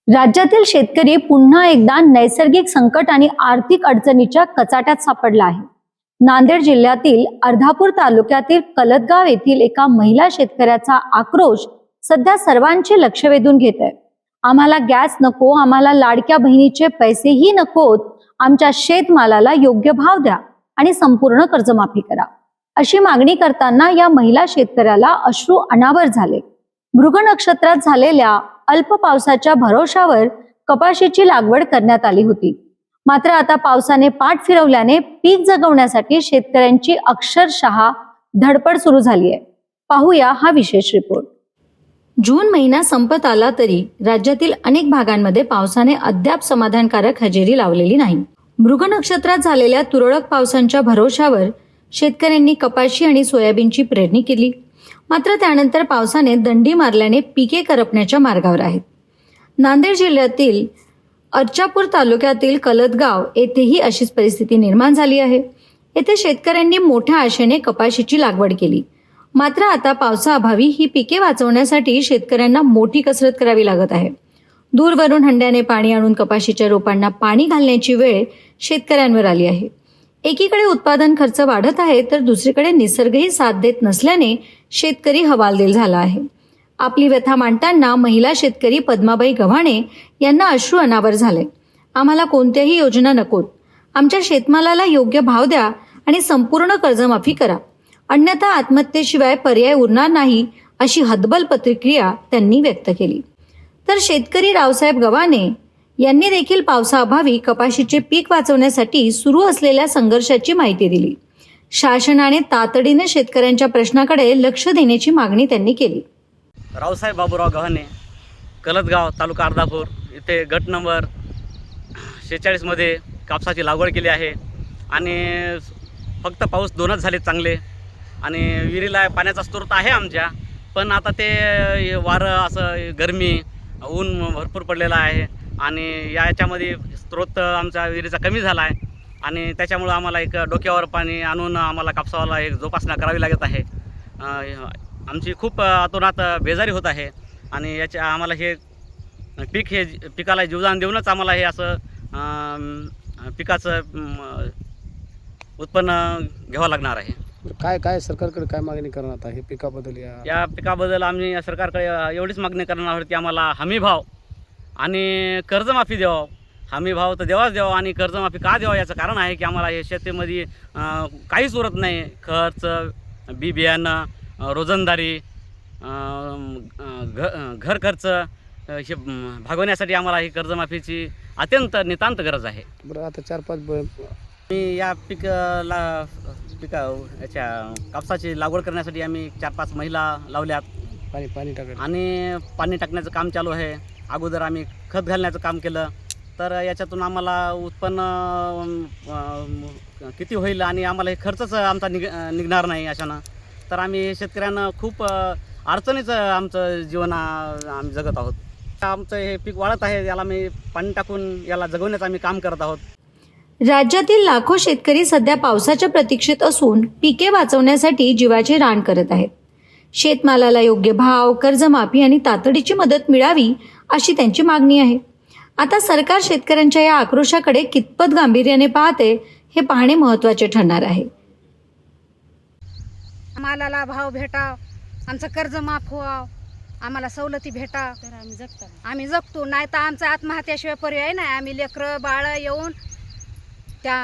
राज्यातील शेतकरी पुन्हा एकदा नैसर्गिक संकट आणि आर्थिक अडचणीच्या कचाट्यात सापडला आहे। नांदेड जिल्ह्यातील अर्धापूर तालुक्यातील कलदगाव येथील एका महिला शेतकऱ्याचा आक्रोश सध्या सर्वांचे लक्ष वेधून घेत आहे। आम्हाला गॅस नको, आम्हाला लाडक्या बहिणीचे पैसेही नकोत, आमच्या शेतमालाला योग्य भाव द्या आणि संपूर्ण कर्जमाफी करा, अशी मागणी करताना या महिला शेतकऱ्याला अश्रू अनावर झाले। मृग नक्षत्रात झालेल्या अल्प पावसाच्या भरोशावर कपाशीची लागवड करण्यात आली होती, मात्र आता पावसाने पाठ फिरवल्याने पीक जगवण्यासाठी शेतकऱ्यांची अक्षरशः धडपड सुरू झाली आहे। पाहूया हा विशेष रिपोर्ट। जून महिना संपत आला तरी राज्यातील अनेक भागांमध्ये पावसाने अद्याप समाधानकारक हजेरी लावलेली नाही। मृग नक्षत्रात झालेल्या तुरळक पावसांच्या भरोशावर शेतकऱ्यांनी कपाशी आणि सोयाबीनची पेरणी केली, मात्र त्यानंतर पावसाने दंडी मारल्याने पिके करपण्याच्या मार्गावर आहेत। नांदेड जिल्ह्यातील अर्धापूर तालुक्यातील कलदगाव येथेही अशीच परिस्थिती निर्माण झाली आहे। येथे शेतकऱ्यांनी मोठ्या आशेने कपाशीची लागवड केली, मात्र आता पावसाअभावी ही पिके वाचवण्यासाठी शेतकऱ्यांना मोठी कसरत करावी लागत आहे। दूरवरून हंड्याने पाणी आणून कपाशीच्या रोपांना पाणी घालण्याची वेळ शेतकऱ्यांवर आली आहे। एकीकडे उत्पादन खर्च वाढत आहे, तर दुसरीकडे निसर्गही साथ देत नसल्याने शेतकरी हवालदिल झाला आहे। आपली व्यथा मांडताना महिला शेतकरी पद्माबाई गव्हाणे यांना अश्रू अनावर झाले। आम्हाला कोणत्याही योजना नकोत, आमच्या शेतमालाला योग्य भाव द्या आणि संपूर्ण कर्जमाफी करा, अन्यथा आत्महत्येशिवाय पर्याय उरणार नाही, अशी हतबल प्रतिक्रिया त्यांनी व्यक्त केली। तर शेतकरी रावसाहेब गव्हाणे यांनी देखील पावसाअभावी कपाशीचे पीक वाचवण्यासाठी सुरू असलेल्या संघर्षाची माहिती दिली। शासनाने तातडीने शेतकऱ्यांच्या प्रश्नाकडे लक्ष देण्याची मागणी त्यांनी केली। रावसाहेब बाबूराव गव्हाणे, कलदगाव, तालुका अर्धापूर इथे गट नंबर 46 मध्ये कापसाची लागवड केली आहे आणि फक्त पाऊस 2च झाले चांगले आणि विहिरीला पाण्याचा स्रोत आहे आमच्या, पण आता ते वारं असं गरमी ऊन भरपूर पडलेलं आहे आणि याच्यामध्ये स्रोत आमचा विहिरीचा कमी झाला आहे आणि त्याच्यामुळं आम्हाला एक डोक्यावर पाणी आणून आम्हाला कापसाला एक जोपासना करावी लागत आहे। आमची खूप आतोनात बेजारी होत आहे आणि याच्या आम्हाला हे पिकाला जीवदान देऊनच आम्हाला हे असं पिकाचं उत्पन्न घ्यावं लागणार आहे। काय सरकारकडे काय मागणी करणार आहे पिकाबद्दल? या पिकाबद्दल आम्ही सरकारकडे एवढीच मागणी करणार आहोत की आम्हाला हमी भाव आणि कर्जमाफी द्यावं। हमी भाव तर देवाच द्यावा आणि कर्जमाफी का द्यावं याचं कारण आहे की आम्हाला हे शेतीमध्ये काहीच उरत नाही। खर्च, बी बियाणं, रोजंदारी, घर खर्च हे भागवण्यासाठी आम्हाला ही कर्जमाफीची अत्यंत नितांत गरज आहे। बरं, आता 4-5 मी या याच्या कापसाची लागवड करण्यासाठी आम्ही 4-5 महिला लावल्यात। पाणी टाकायचं आणि पाणी टाकण्याचं काम चालू आहे। अगोदर आम्ही खत घालण्याचं काम केलं, तर याच्यातून आम्हाला उत्पन्न किती होईल आणि आम्हाला हे खर्चच आमचा निघणार नाही अशानं, तर आम्ही शेतकऱ्यांना खूप अडचणीचं आमचं जीवन आम्ही जगत आहोत। आमचं हे पीक वाढत आहे, याला मी पाणी टाकून याला जगवण्याचं आम्ही काम करत आहोत। राज्यातील लाखो शेतकरी सध्या पावसाच्या प्रतीक्षेत असून पिके वाचवण्यासाठी जीवाचे रान करत आहेत। शेतमालाला योग्य भाव, कर्जमाफी आणि तातडीची मदत मिळावी अशी त्यांची मागणी आहे। आता सरकार शेतकऱ्यांच्या या आक्रोशाकडे कितपत गांभीर्याने पाहते हे पाहणे महत्त्वाचे ठरणार आहे। मालाला भाव भेटाव, आमचं कर्ज माफ व्हावं, आम्हाला सवलती भेटाव तर आम्ही जगतो, नाही तर आमचा आत्महत्याशिवाय पर्याय नाही। आम्ही लेकरं बाळ येऊन त्या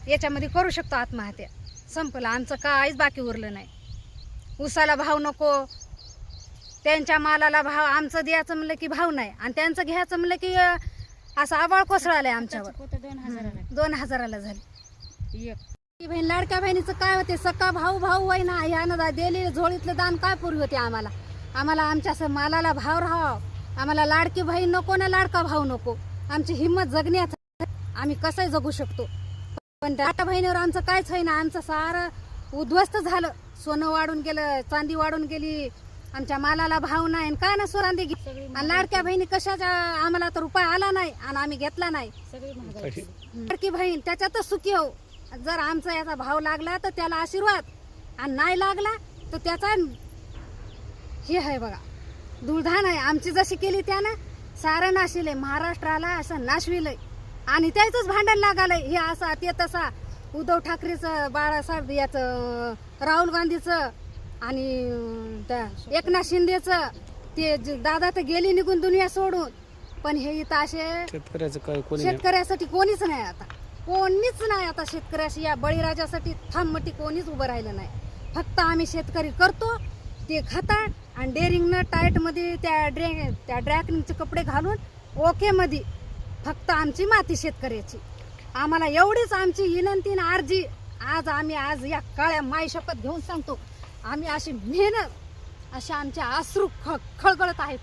याच्यामध्ये करू शकतो आत्महत्या। संपलं, आमचं काहीच बाकी उरलं नाही। ऊसाला भाव नको, त्यांच्या मालाला भाव, आमचं द्यायचं म्हणलं की भाव नाही आणि त्यांचं घ्यायचं म्हणलं की असं आबाळ कोसळालंय आमच्यावर। 2000ला झाली बहीण। लाडक्या बहिणीचं काय होते, सका भाऊ होई ना, ह्यानं दिलेलं झोळीतलं दान काय पुरी होते आम्हाला? आम्हाला आमच्या मालाला भाव राहावा, आम्हाला लाडकी बहीण नको ना लाडका भाव नको। आमची हिंमत जगण्यात आम्ही कसंही जगू शकतो, पण लाडक्या बहिणीवर आमचं काहीच होईना। आमचं सारं उद्ध्वस्त झालं, सोनं वाढून गेलं, चांदी वाढून गेली, आमच्या मालाला भाव नाही, काय ना सोरांदी आणि लाडक्या बहिणी कशाच्या आम्हाला तर रुपये आला नाही आणि आम्ही घेतला नाही। लाडकी बहीण त्याच्यातच सुखी हो। जर आमचा याचा भाव लागला तर त्याला आशीर्वाद, आणि नाही लागला तर त्याचा हे आहे बघा, धूळधान आहे। आमची जशी केली त्यानं सारं नाशिलंय, महाराष्ट्राला असं नाशविलंय आणि त्याचंच भांडण लागालंय. हे असा ते तसा, उद्धव ठाकरेचं, बाळासाहेब याचं, राहुल गांधीचं आणि त्या एकनाथ शिंदेचं, ते दादा तर गेली निघून दुनिया सोडून. पण हे इथं असे शेतकऱ्याचं काय कोणी नाही. शेतकऱ्यासाठी कोणीच नाही आता, कोणीच नाही आता शेतकऱ्याशी. या बळीराजासाठी थांबमटी कोणीच उभं राहिलं नाही. फक्त आम्ही शेतकरी करतो ते खातात आणि डेअरिंगनं टाईटमध्ये त्या ड्रॅगनिंगचे कपडे घालून ओकेमध्ये फक्त आमची माती शेतकऱ्याची. आम्हाला एवढीच आमची विनंती आणि अर्जी. आज या काळ्या माई शपथ घेऊन सांगतो, आम्ही अशी मेहनत, अशा आमच्या अश्रू खळगळत आहेत.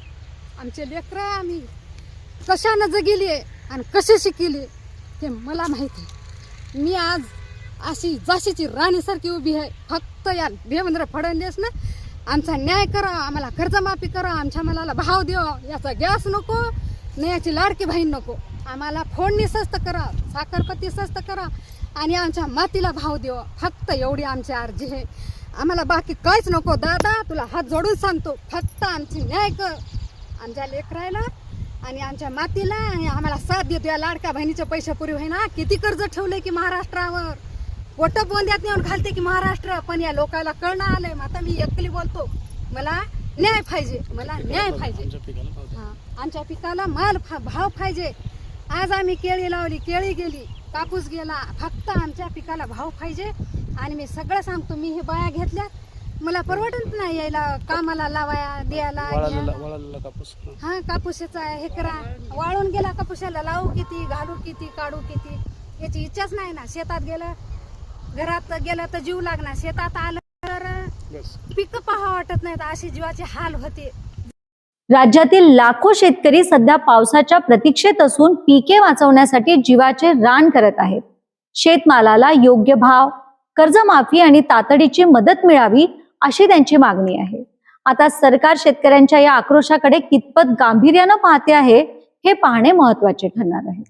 आमचे लेकरं आम्ही कशानं जगिली आणि कशी शिकली ते मला माहिती. मी आज अशी जाशीची राणीसारखी उभी आहे. फक्त या देवेंद्र फडणवीसनं आमचा न्याय करा, आम्हाला कर्जमाफी करा, आमच्या मुलाला भाव द्यावा. याचा गॅस नको, नाही याची लाडकी बहीण नको. आम्हाला फोडणी स्वस्त करा, साखरपत्ती स्वस्त करा आणि आमच्या मातीला भाव द्यावा. फक्त एवढी आमची अर्जी आहे. आम्हाला बाकी काहीच नको. दादा तुला हात जोडून सांगतो, फक्त आमची न्याय कर आमच्या लेकरायला आणि आमच्या मातीला, आणि आम्हाला साथ देतो. या लाडक्या बहिणीचे पैसे पुरे होईना. किती कर्ज ठेवले की महाराष्ट्रावर, पोटं बोंद्यात नेऊन घालते की महाराष्ट्र. पण या लोकांना कळणं आलंय. आता मी एकली बोलतो, मला न्याय पाहिजे, मला न्याय पाहिजे. आमच्या पिकाला भाव पाहिजे. आज आम्ही केळी लावली, केळी गेली, कापूस गेला. फक्त आमच्या पिकाला भाव पाहिजे. आणि मी सगळं सांगतो, मी हे बाया घेतल्या, मला परवडत नाही यायला कामाला लावाया द्यायला. वळालेला कापूस. हा कापूसाचा हे करा, वाळून गेला कापूसाला, लावू किती, घालू किती, काढू किती, याची इच्छाच नाही ना. शेतात गेलं, घरात गेलं तर जीव लागणार, शेतात आलं तर पिकं पहा वाटत नाहीत. अशी जीवाचे हाल होते. राज्यातील लाखो शेतकरी सध्या पावसाच्या प्रतीक्षेत असून पिके वाचवण्यासाठी जीवाचे रान करत आहेत. शेतमालाला योग्य भाव, कर्जमाफी आणि तातडीची मदत मिळावी अशी त्यांची मागणी आहे. आता सरकार शेतकऱ्यांच्या या आक्रोशाकडे कितपत गांभीर्यानं पाहते आहे हे पाहणे महत्त्वाचे ठरणार आहे.